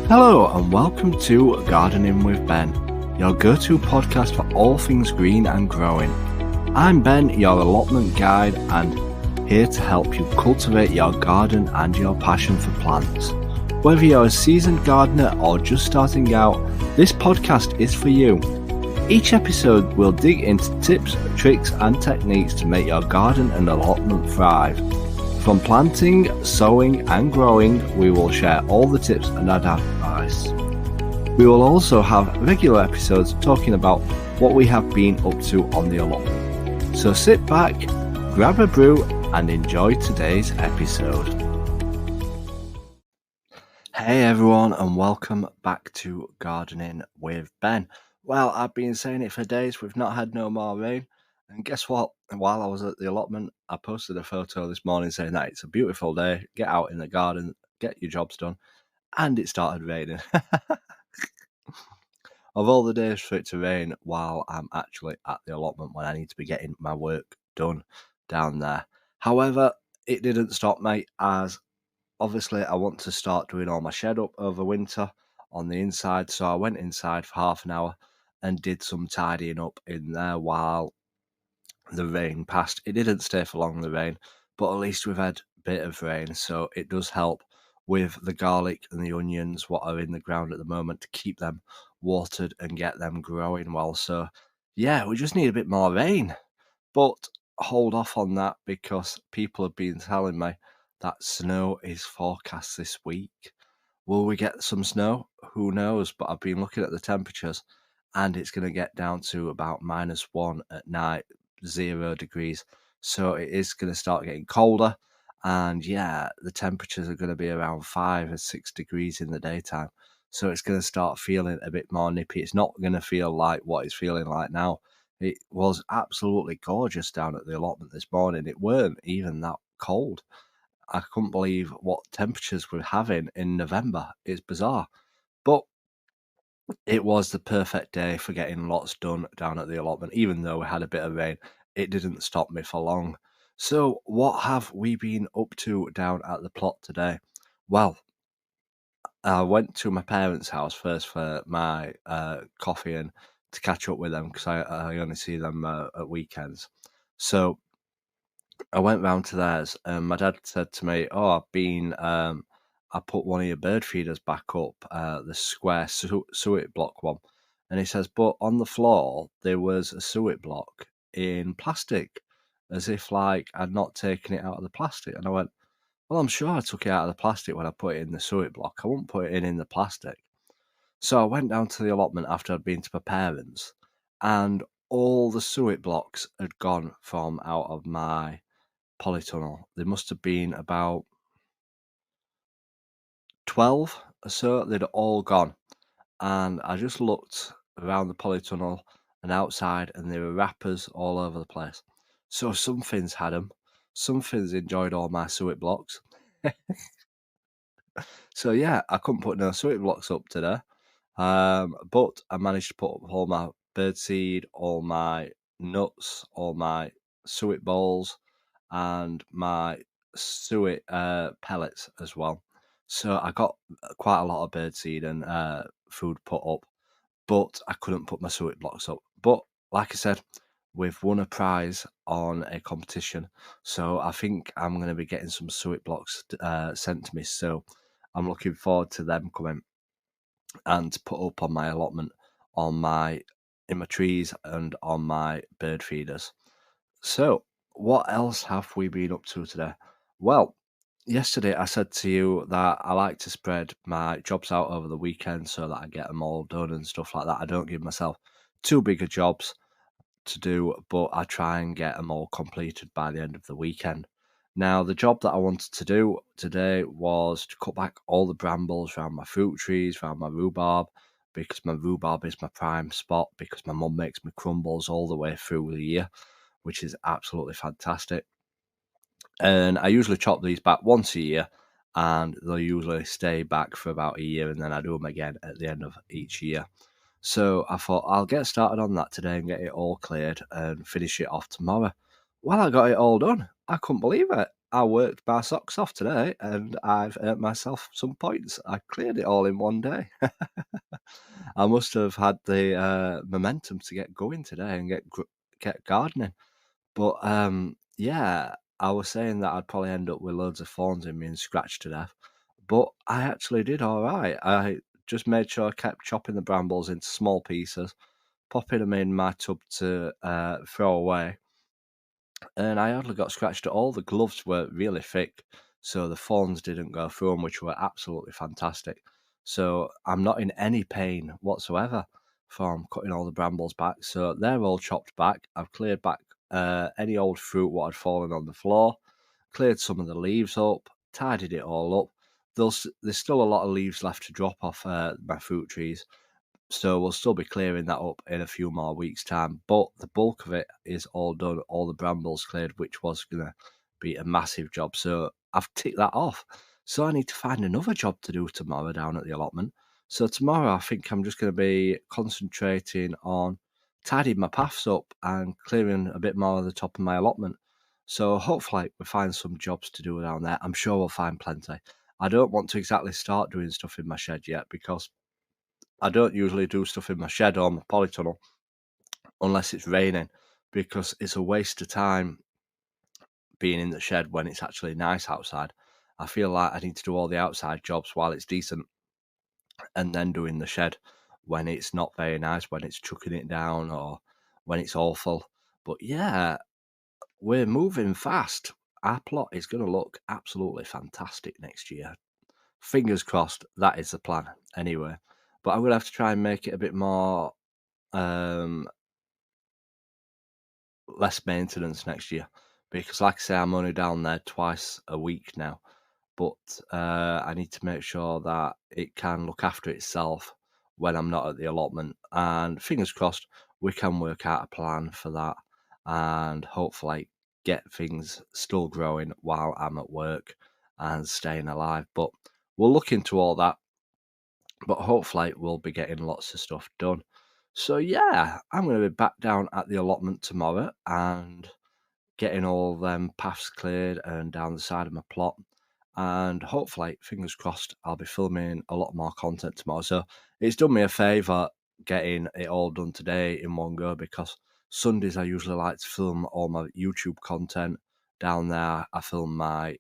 Hello and welcome to Gardening with Ben, your go-to podcast for all things green and growing. I'm Ben, your allotment guide, and here to help you cultivate your garden and your passion for plants. Whether you're a seasoned gardener or just starting out, this podcast is for you. Each episode will dig into tips, tricks and techniques to make your garden and allotment thrive. From planting, sowing and growing, we will share all the tips and advice. We will also have regular episodes talking about what we have been up to on the allotment. So sit back, grab a brew and enjoy today's episode. Hey everyone and welcome back to Gardening with Ben. Well, I've been saying it for days, we've not had no more rain. And guess what? While I was at the allotment, I posted a photo this morning saying that it's a beautiful day, get out in the garden, get your jobs done, and it started raining. Of all the days for it to rain while I'm actually at the allotment when I need to be getting my work done down there. However, it didn't stop me, as obviously I want to start doing all my shed up over winter on the inside, so I went inside for half an hour and did some tidying up in there while the rain passed. It didn't stay for long, the rain, but at least we've had a bit of rain, so it does help with the garlic and the onions what are in the ground at the moment to keep them watered and get them growing well. So yeah, we just need a bit more rain, but hold off on that because people have been telling me that snow is forecast this week. Will we get some snow? Who knows, but I've been looking at the temperatures and it's going to get down to about -1 at night, 0 degrees. So it is going to start getting colder, and yeah, the temperatures are going to be around 5 or 6 degrees in the daytime. So it's going to start feeling a bit more nippy. It's not going to feel like what it's feeling like now. It was absolutely gorgeous down at the allotment this morning. It weren't even that cold. I couldn't believe what temperatures we're having in November. It's bizarre. But it was the perfect day for getting lots done down at the allotment. Even though we had a bit of rain, it didn't stop me for long. So what have we been up to down at the plot today? Well, I went to my parents' house first for my coffee and to catch up with them because I only see them at weekends. So I went round to theirs and my dad said to me, "Oh, I put one of your bird feeders back up, the square suet block one." And he says, "But on the floor, there was a suet block in plastic, as if like I'd not taken it out of the plastic." And I went, "Well, I'm sure I took it out of the plastic when I put it in the suet block. I wouldn't put it in the plastic." So I went down to the allotment after I'd been to my parents, and all the suet blocks had gone from out of my polytunnel. There must have been about 12 or so. They'd all gone. And I just looked around the polytunnel and outside, and there were wrappers all over the place. So something's had them. Something's enjoyed all my suet blocks. So yeah, I couldn't put no suet blocks up today. But I managed to put up all my birdseed, all my nuts, all my suet balls, and my suet pellets as well. So I got quite a lot of birdseed and food put up, but I couldn't put my suet blocks up. But like I said, we've won a prize on a competition, so I think I'm going to be getting some suet blocks sent to me. So I'm looking forward to them coming and to put up on my allotment, in my trees and on my bird feeders. So what else have we been up to today? Well, yesterday I said to you that I like to spread my jobs out over the weekend so that I get them all done and stuff like that. I don't give myself too big of jobs to do, but I try and get them all completed by the end of the weekend. Now, the job that I wanted to do today was to cut back all the brambles around my fruit trees, around my rhubarb, because my rhubarb is my prime spot, because my mum makes me crumbles all the way through the year, which is absolutely fantastic. And I usually chop these back once a year, and they'll usually stay back for about a year, and then I do them again at the end of each year. So I thought I'll get started on that today and get it all cleared and finish it off tomorrow. Well, I got it all done. I couldn't believe it. I worked my socks off today and I've earned myself some points. I cleared it all in one day. I must have had the momentum to get going today and get gardening. But yeah, I was saying that I'd probably end up with loads of thorns in me and scratched to death. But I actually did all right. I just made sure I kept chopping the brambles into small pieces, popping them in my tub to throw away, and I hardly got scratched at all. The gloves were really thick, so the thorns didn't go through them, which were absolutely fantastic. So I'm not in any pain whatsoever from cutting all the brambles back. So they're all chopped back. I've cleared back any old fruit what had fallen on the floor, cleared some of the leaves up, tidied it all up. There's still a lot of leaves left to drop off my fruit trees, so we'll still be clearing that up in a few more weeks' time. But the bulk of it is all done, all the brambles cleared, which was going to be a massive job. So I've ticked that off. So I need to find another job to do tomorrow down at the allotment. So tomorrow I think I'm just going to be concentrating on tidying my paths up and clearing a bit more of the top of my allotment. So hopefully we find some jobs to do around there. I'm sure we'll find plenty. I don't want to exactly start doing stuff in my shed yet because I don't usually do stuff in my shed or my polytunnel unless it's raining, because it's a waste of time being in the shed when it's actually nice outside. I feel like I need to do all the outside jobs while it's decent and then doing the shed when it's not very nice, when it's chucking it down or when it's awful. But yeah, we're moving fast. Our plot is going to look absolutely fantastic next year. Fingers crossed, that is the plan anyway. But I'm going to have to try and make it a bit more um, less maintenance next year, because like I say, I'm only down there twice a week now, but I need to make sure that it can look after itself when I'm not at the allotment, and fingers crossed we can work out a plan for that and hopefully get things still growing while I'm at work and staying alive. But we'll look into all that, but hopefully we'll be getting lots of stuff done. So yeah, I'm going to be back down at the allotment tomorrow and getting all them paths cleared and down the side of my plot. And hopefully, fingers crossed, I'll be filming a lot more content tomorrow. So it's done me a favour getting it all done today in one go, because Sundays I usually like to film all my YouTube content down there. I film my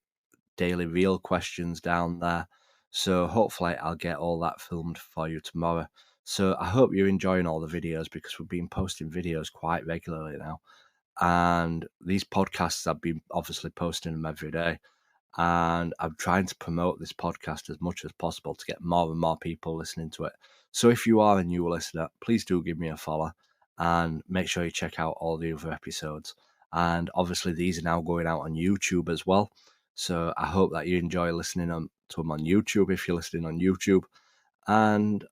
daily reel questions down there. So hopefully I'll get all that filmed for you tomorrow. So I hope you're enjoying all the videos, because we've been posting videos quite regularly now. And these podcasts, I've been obviously posting them every day. And I'm trying to promote this podcast as much as possible to get more and more people listening to it. So if you are a new listener, please do give me a follow and make sure you check out all the other episodes. And obviously, these are now going out on YouTube as well. So I hope that you enjoy listening to them on YouTube if you're listening on YouTube. And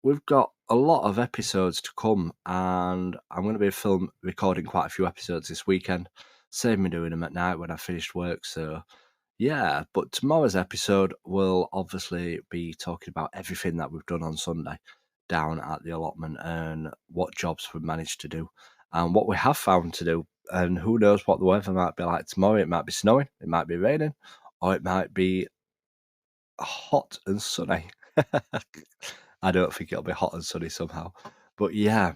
we've got a lot of episodes to come, and I'm going to be recording quite a few episodes this weekend. Save me doing them at night when I finished work. So yeah, but tomorrow's episode will obviously be talking about everything that we've done on Sunday down at the allotment and what jobs we've managed to do and what we have found to do. And who knows what the weather might be like tomorrow. It might be snowing, it might be raining, or it might be hot and sunny. I don't think it'll be hot and sunny somehow. But yeah,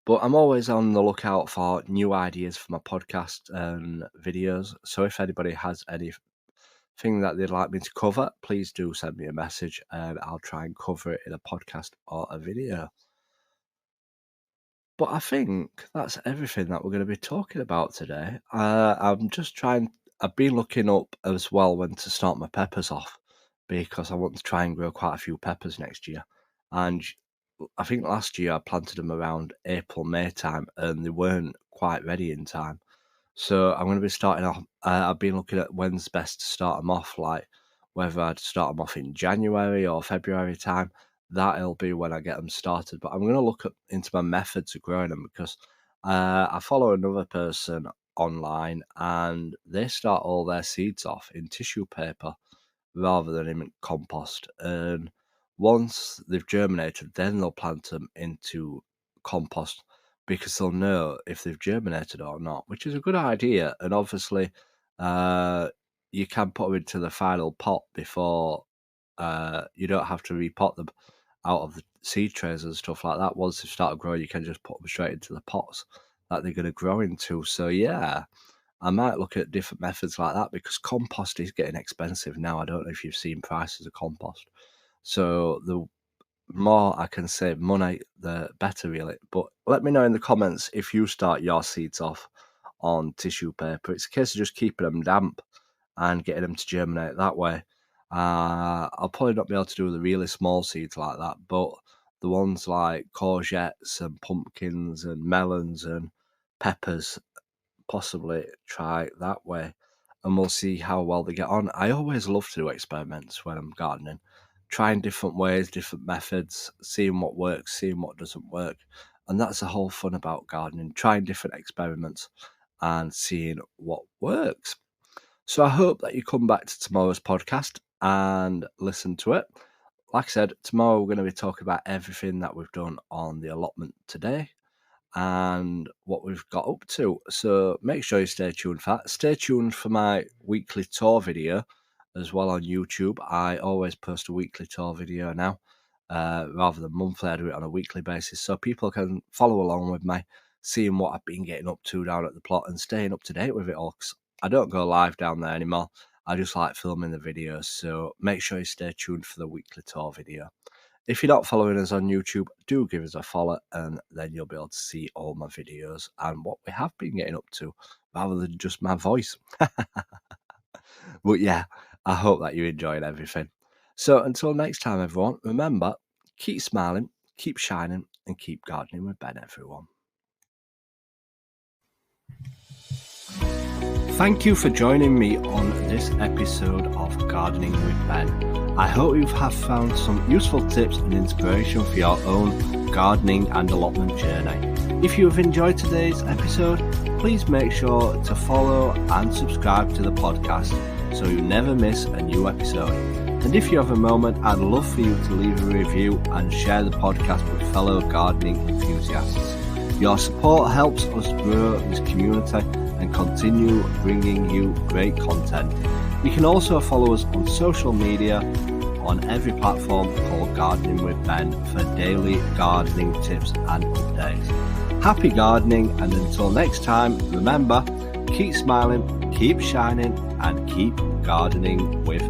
but I'm always on the lookout for new ideas for my podcast and videos. So if anybody has anything that they'd like me to cover, please do send me a message and I'll try and cover it in a podcast or a video. But I think that's everything that we're going to be talking about today. I've been looking up as well when to start my peppers off, because I want to try and grow quite a few peppers next year. And I think last year I planted them around April, May time, and they weren't quite ready in time. So I'm going to be starting off. I've been looking at when's best to start them off, like whether I'd start them off in January or February time. That'll be when I get them started. But I'm going to look into my methods of growing them, because I follow another person online and they start all their seeds off in tissue paper rather than in compost. And once they've germinated, then they'll plant them into compost, because they'll know if they've germinated or not, which is a good idea. And obviously, you can put them into the final pot before you don't have to repot them out of the seed trays and stuff like that. Once they've started growing, you can just put them straight into the pots that they're going to grow into. So yeah, I might look at different methods like that, because compost is getting expensive now. I don't know if you've seen prices of compost. So the more I can save money, the better, really. But let me know in the comments if you start your seeds off on tissue paper. It's a case of just keeping them damp and getting them to germinate that way. I'll probably not be able to do the really small seeds like that, but the ones like courgettes and pumpkins and melons and peppers, possibly try that way, and we'll see how well they get on. I always love to do experiments when I'm gardening, trying different ways, different methods, seeing what works, seeing what doesn't work. And that's the whole fun about gardening, trying different experiments and seeing what works. So I hope that you come back to tomorrow's podcast and listen to it. Like I said, tomorrow we're going to be talking about everything that we've done on the allotment today and what we've got up to. So make sure you stay tuned for that. Stay tuned for my weekly tour video as well on YouTube. I always post a weekly tour video now, rather than monthly. I do it on a weekly basis, so people can follow along with me, seeing what I've been getting up to down at the plot and staying up to date with it all. 'Cause I don't go live down there anymore. I just like filming the videos, so make sure you stay tuned for the weekly tour video. If you're not following us on YouTube, do give us a follow, and then you'll be able to see all my videos and what we have been getting up to, rather than just my voice. But yeah, I hope that you enjoyed everything. So until next time, everyone, remember, keep smiling, keep shining, and keep gardening with Ben, everyone. Thank you for joining me on this episode of Gardening with Ben. I hope you have found some useful tips and inspiration for your own gardening and allotment journey. If you have enjoyed today's episode, please make sure to follow and subscribe to the podcast so you never miss a new episode. And if you have a moment, I'd love for you to leave a review and share the podcast with fellow gardening enthusiasts. Your support helps us grow this community and continue bringing you great content. You can also follow us on social media on every platform called Gardening with Ben for daily gardening tips and updates. Happy gardening, and until next time, remember, keep smiling, keep shining, and keep gardening with